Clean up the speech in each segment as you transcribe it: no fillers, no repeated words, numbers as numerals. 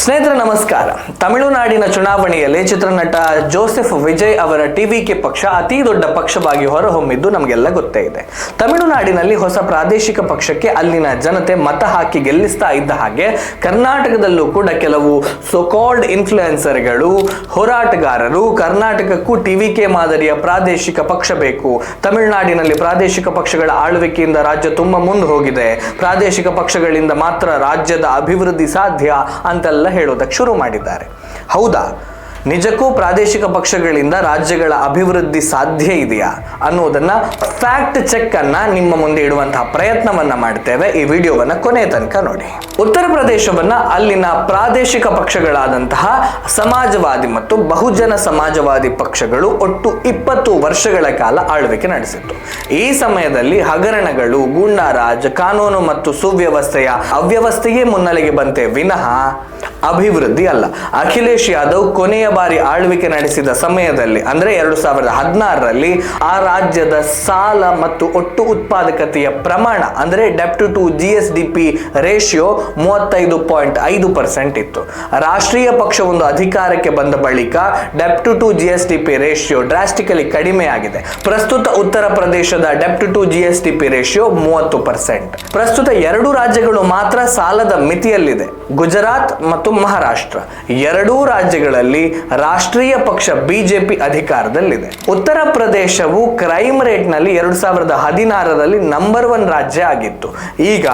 ಸ್ನೇಹಿತರೆ ನಮಸ್ಕಾರ. ತಮಿಳುನಾಡಿನ ಚುನಾವಣೆಯಲ್ಲಿ ಚಿತ್ರನಟ ಜೋಸೆಫ್ ವಿಜಯ್ ಅವರ ಟಿವಿಕೆ ಪಕ್ಷ ಅತಿ ದೊಡ್ಡ ಪಕ್ಷವಾಗಿ ಹೊರಹೊಮ್ಮಿದ್ದು ನಮಗೆಲ್ಲ ಗೊತ್ತೇ ಇದೆ. ತಮಿಳುನಾಡಿನಲ್ಲಿ ಹೊಸ ಪ್ರಾದೇಶಿಕ ಪಕ್ಷಕ್ಕೆ ಅಲ್ಲಿನ ಜನತೆ ಮತ ಹಾಕಿ ಗೆಲ್ಲಿಸ್ತಾ ಇದ್ದ ಹಾಗೆ ಕರ್ನಾಟಕದಲ್ಲೂ ಕೂಡ ಕೆಲವು ಸೋಕಾಲ್ಡ್ ಇನ್ಫ್ಲುಯೆನ್ಸರ್ಗಳು, ಹೋರಾಟಗಾರರು ಕರ್ನಾಟಕಕ್ಕೂ ಟಿವಿಕೆ ಮಾದರಿಯ ಪ್ರಾದೇಶಿಕ ಪಕ್ಷ ಬೇಕು, ತಮಿಳುನಾಡಿನಲ್ಲಿ ಪ್ರಾದೇಶಿಕ ಪಕ್ಷಗಳ ಆಳ್ವಿಕೆಯಿಂದ ರಾಜ್ಯ ತುಂಬಾ ಮುಂದೆ ಹೋಗಿದೆ, ಪ್ರಾದೇಶಿಕ ಪಕ್ಷಗಳಿಂದ ಮಾತ್ರ ರಾಜ್ಯದ ಅಭಿವೃದ್ಧಿ ಸಾಧ್ಯ ಅಂತೆಲ್ಲ ಹೇಳೋದಕ್ಕೆ ಶುರು ಮಾಡಿದ್ದಾರೆ. ಹೌದಾ, ನಿಜಕ್ಕೂ ಪ್ರಾದೇಶಿಕ ಪಕ್ಷಗಳಿಂದ ರಾಜ್ಯಗಳ ಅಭಿವೃದ್ಧಿ ಸಾಧ್ಯ ಇದೆಯಾ ಅನ್ನೋದನ್ನ ಫ್ಯಾಕ್ಟ್ ಚೆಕ್ ಅನ್ನ ನಿಮ್ಮ ಮುಂದೆ ಇಡುವಂತಹ ಪ್ರಯತ್ನವನ್ನ ಮಾಡ್ತೇವೆ. ಈ ವಿಡಿಯೋವನ್ನ ಕೊನೆ ತನಕ ನೋಡಿ. ಉತ್ತರ ಪ್ರದೇಶವನ್ನ ಅಲ್ಲಿನ ಪ್ರಾದೇಶಿಕ ಪಕ್ಷಗಳಾದಂತಹ ಸಮಾಜವಾದಿ ಮತ್ತು ಬಹುಜನ ಸಮಾಜವಾದಿ ಪಕ್ಷಗಳು ಒಟ್ಟು 20 ವರ್ಷಗಳ ಕಾಲ ಆಳ್ವಿಕೆ ನಡೆಸಿತ್ತು. ಈ ಸಮಯದಲ್ಲಿ ಹಗರಣಗಳು, ಗೂಂಡಾರಾಜ್, ಕಾನೂನು ಮತ್ತು ಸುವ್ಯವಸ್ಥೆಯ ಅವ್ಯವಸ್ಥೆಯೇ ಮುನ್ನೆಲೆಗೆ ಬಂತೆ ವಿನಃ ಅಭಿವೃದ್ಧಿ ಅಲ್ಲ. ಅಖಿಲೇಶ್ ಯಾದವ್ ಕೊನೆಯ ಬಾರಿ ಆಳ್ವಿಕೆ ನಡೆಸಿದ ಸಮಯದಲ್ಲಿ ಅಂದ್ರೆ 2016ರಲ್ಲಿ ಆ ರಾಜ್ಯದ ಸಾಲ ಮತ್ತು ಒಟ್ಟು ಉತ್ಪಾದಕತೆಯ ಪ್ರಮಾಣ ಅಂದ್ರೆ ಡೆಪ್ಟ್ ಟು GSDP ರೇಷಿಯೋ 35.5% ಇತ್ತು. ರಾಷ್ಟ್ರೀಯ ಪಕ್ಷವೊಂದು ಅಧಿಕಾರಕ್ಕೆ ಬಂದ ಬಳಿಕ ಡೆಪ್ಟ್ ಟು GSDP ರೇಷಿಯೋ ಡ್ರಾಸ್ಟಿಕಲಿ ಕಡಿಮೆ ಆಗಿದೆ. ಪ್ರಸ್ತುತ ಉತ್ತರ ಪ್ರದೇಶದ ಡೆಪ್ಟ್ ಟು GSDP ರೇಷಿಯೋ 30%. ಪ್ರಸ್ತುತ 2 ರಾಜ್ಯಗಳು ಮಾತ್ರ ಸಾಲದ ಮಿತಿಯಲ್ಲಿದೆ, ಗುಜರಾತ್ ಮತ್ತು ಮಹಾರಾಷ್ಟ್ರ. 2 ರಾಜ್ಯಗಳಲ್ಲಿ ರಾಷ್ಟ್ರೀಯ ಪಕ್ಷ ಬಿಜೆಪಿ ಅಧಿಕಾರದಲ್ಲಿದೆ. ಉತ್ತರ ಪ್ರದೇಶವು ಕ್ರೈಮ್ ರೇಟ್ ನಲ್ಲಿ 2016ರಲ್ಲಿ ನಂಬರ್ 1 ರಾಜ್ಯ ಆಗಿತ್ತು. ಈಗ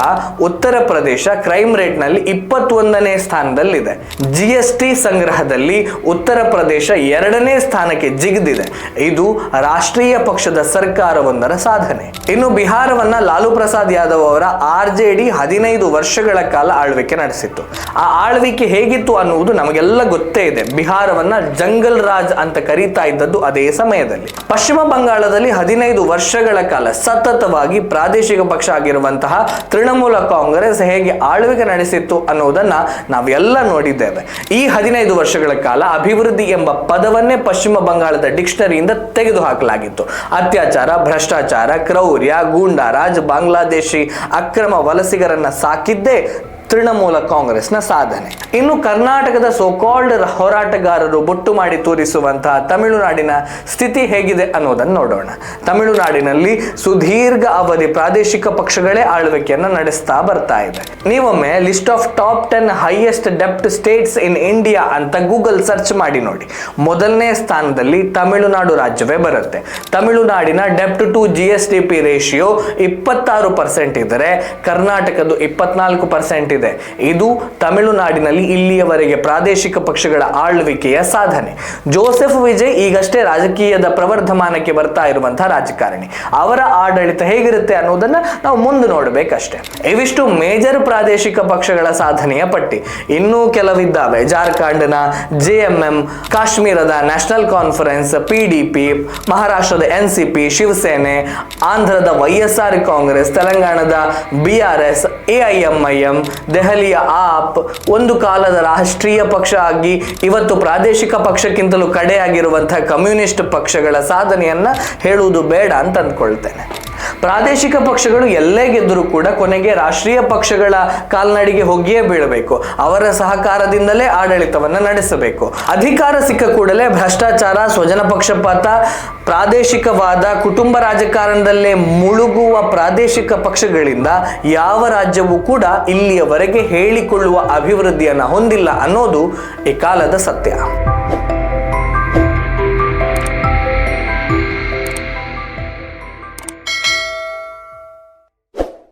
ಉತ್ತರ ಪ್ರದೇಶ ಕ್ರೈಮ್ ರೇಟ್ ನಲ್ಲಿ 21ನೇ ಸ್ಥಾನದಲ್ಲಿದೆ. GST ಸಂಗ್ರಹದಲ್ಲಿ ಉತ್ತರ ಪ್ರದೇಶ 2ನೇ ಸ್ಥಾನಕ್ಕೆ ಜಿಗಿದಿದೆ. ಇದು ರಾಷ್ಟ್ರೀಯ ಪಕ್ಷದ ಸರ್ಕಾರವೊಂದರ ಸಾಧನೆ. ಇನ್ನು ಬಿಹಾರವನ್ನ ಲಾಲು ಪ್ರಸಾದ್ ಯಾದವ್ ಅವರ RJD 15 ವರ್ಷಗಳ ಕಾಲ ಆಳ್ವಿಕೆ ನಡೆಸಿತ್ತು. ಆ ಆಳ್ವಿಕೆ ಹೇಗಿತ್ತು ಅನ್ನುವುದು ನಮಗೆಲ್ಲ ಗೊತ್ತೇ ಇದೆ. ಬಿಹಾರವನ್ನ ಜಂಗಲ್ ರಾಜ್ ಅಂತ ಕರೀತಾ ಇದ್ದದ್ದು ಅದೇ ಸಮಯದಲ್ಲಿ. ಪಶ್ಚಿಮ ಬಂಗಾಳದಲ್ಲಿ 15 ವರ್ಷಗಳ ಕಾಲ ಸತತವಾಗಿ ಪ್ರಾದೇಶಿಕ ಪಕ್ಷ ಆಗಿರುವಂತಹ ತೃಣಮೂಲ ಕಾಂಗ್ರೆಸ್ ಹೇಗೆ ಆಳ್ವಿಕೆ ನಡೆಸಿತ್ತು ಅನ್ನೋದನ್ನ ನಾವೆಲ್ಲ ನೋಡಿದ್ದೇವೆ. ಈ 15 ವರ್ಷಗಳ ಕಾಲ ಅಭಿವೃದ್ಧಿ ಎಂಬ ಪದವನ್ನೇ ಪಶ್ಚಿಮ ಬಂಗಾಳದ ಡಿಕ್ಷನರಿಯಿಂದ ತೆಗೆದುಹಾಕಲಾಗಿತ್ತು. ಅತ್ಯಾಚಾರ, ಭ್ರಷ್ಟಾಚಾರ, ಕ್ರೌರ್ಯ, ಗೂಂಡಾರಾಜ್, ಬಾಂಗ್ಲಾದೇಶಿ ಅಕ್ರಮ ವಲಸಿಗರನ್ನ ಸಾಕಿದ್ದೇ ತೃಣಮೂಲ ಕಾಂಗ್ರೆಸ್ನ ಸಾಧನೆ. ಇನ್ನು ಕರ್ನಾಟಕದ ಸೋಕಾಲ್ಡ್ ಹೋರಾಟಗಾರರು ಬೊಟ್ಟು ಮಾಡಿ ತೋರಿಸುವಂತಹ ತಮಿಳುನಾಡಿನ ಸ್ಥಿತಿ ಹೇಗಿದೆ ಅನ್ನೋದನ್ನು ನೋಡೋಣ. ತಮಿಳುನಾಡಿನಲ್ಲಿ ಸುದೀರ್ಘ ಅವಧಿ ಪ್ರಾದೇಶಿಕ ಪಕ್ಷಗಳೇ ಆಳ್ವಿಕೆಯನ್ನು ನಡೆಸ್ತಾ ಬರ್ತಾ ಇದೆ. ನೀವೊಮ್ಮೆ ಲಿಸ್ಟ್ ಆಫ್ ಟಾಪ್ 10 ಹೈಯೆಸ್ಟ್ ಡೆಪ್ಟ್ ಸ್ಟೇಟ್ಸ್ ಇನ್ ಇಂಡಿಯಾ ಅಂತ ಗೂಗಲ್ ಸರ್ಚ್ ಮಾಡಿ ನೋಡಿ. ಮೊದಲನೇ ಸ್ಥಾನದಲ್ಲಿ ತಮಿಳುನಾಡು ರಾಜ್ಯವೇ ಬರುತ್ತೆ. ತಮಿಳುನಾಡಿನ ಡೆಪ್ಟ್ ಟು GSDP ರೇಷಿಯೋ 26% ಇದ್ದರೆ ಕರ್ನಾಟಕದ್ದು 24% ಇದೆ. ಇದು ತಮಿಳುನಾಡಿನಲ್ಲಿ ಇಲ್ಲಿಯವರೆಗೆ ಪ್ರಾದೇಶಿಕ ಪಕ್ಷಗಳ ಆಳ್ವಿಕೆಯ ಸಾಧನೆ. ಜೋಸೆಫ್ ವಿಜಯ್ ಈಗಷ್ಟೇ ರಾಜಕೀಯದ ಪ್ರವರ್ಧಮಾನಕ್ಕೆ ಬರ್ತಾ ಇರುವಂತಹ ರಾಜಕಾರಣಿ. ಅವರ ಆಡಳಿತ ಹೇಗಿರುತ್ತೆ ಅನ್ನೋದನ್ನ ನಾವು ಮುಂದೆ ನೋಡಬೇಕಷ್ಟೇ. ಇವಿಷ್ಟು ಮೇಜರ್ ಪ್ರಾದೇಶಿಕ ಪಕ್ಷಗಳ ಸಾಧನೆಯ ಪಟ್ಟಿ. ಇನ್ನೂ ಕೆಲವಿದ್ದಾವೆ. ಜಾರ್ಖಂಡ್ನ JMM, ಕಾಶ್ಮೀರದ ನ್ಯಾಷನಲ್ ಕಾನ್ಫರೆನ್ಸ್, PDP, ಮಹಾರಾಷ್ಟ್ರದ NCP, ಶಿವಸೇನೆ, ಆಂಧ್ರದ YSR ಕಾಂಗ್ರೆಸ್, ತೆಲಂಗಾಣದ BRS, AIMIM, ದೆಹಲಿಯ AAP, ಒಂದು ಕಾಲದ ರಾಷ್ಟ್ರೀಯ ಪಕ್ಷ ಆಗಿ ಇವತ್ತು ಪ್ರಾದೇಶಿಕ ಪಕ್ಷಕ್ಕಿಂತಲೂ ಕಡೆಯಾಗಿರುವಂತಹ ಕಮ್ಯುನಿಸ್ಟ್ ಪಕ್ಷಗಳ ಸಾಧನೆಯನ್ನ ಹೇಳುವುದು ಬೇಡ ಅಂತ ಅಂದ್ಕೊಳ್ತೇನೆ. ಪ್ರಾದೇಶಿಕ ಪಕ್ಷಗಳು ಎಲ್ಲೇ ಗೆದ್ದರೂ ಕೂಡ ಕೊನೆಗೆ ರಾಷ್ಟ್ರೀಯ ಪಕ್ಷಗಳ ಕಾಲ್ನಡಿಗೆ ಹೋಗಿಯೇ ಬೀಳಬೇಕು. ಅವರ ಸಹಕಾರದಿಂದಲೇ ಆಡಳಿತವನ್ನು ನಡೆಸಬೇಕು. ಅಧಿಕಾರ ಸಿಕ್ಕ ಕೂಡಲೇ ಭ್ರಷ್ಟಾಚಾರ, ಸ್ವಜನ ಪಕ್ಷಪಾತ, ಪ್ರಾದೇಶಿಕವಾದ ಕುಟುಂಬ ರಾಜಕಾರಣದಲ್ಲೇ ಮುಳುಗುವ ಪ್ರಾದೇಶಿಕ ಪಕ್ಷಗಳಿಂದ ಯಾವ ರಾಜ್ಯವೂ ಕೂಡ ಇಲ್ಲಿಯವರೆಗೆ ಹೇಳಿಕೊಳ್ಳುವ ಅಭಿವೃದ್ಧಿಯನ್ನು ಹೊಂದಿಲ್ಲ ಅನ್ನೋದು ಈ ಕಾಲದ ಸತ್ಯ.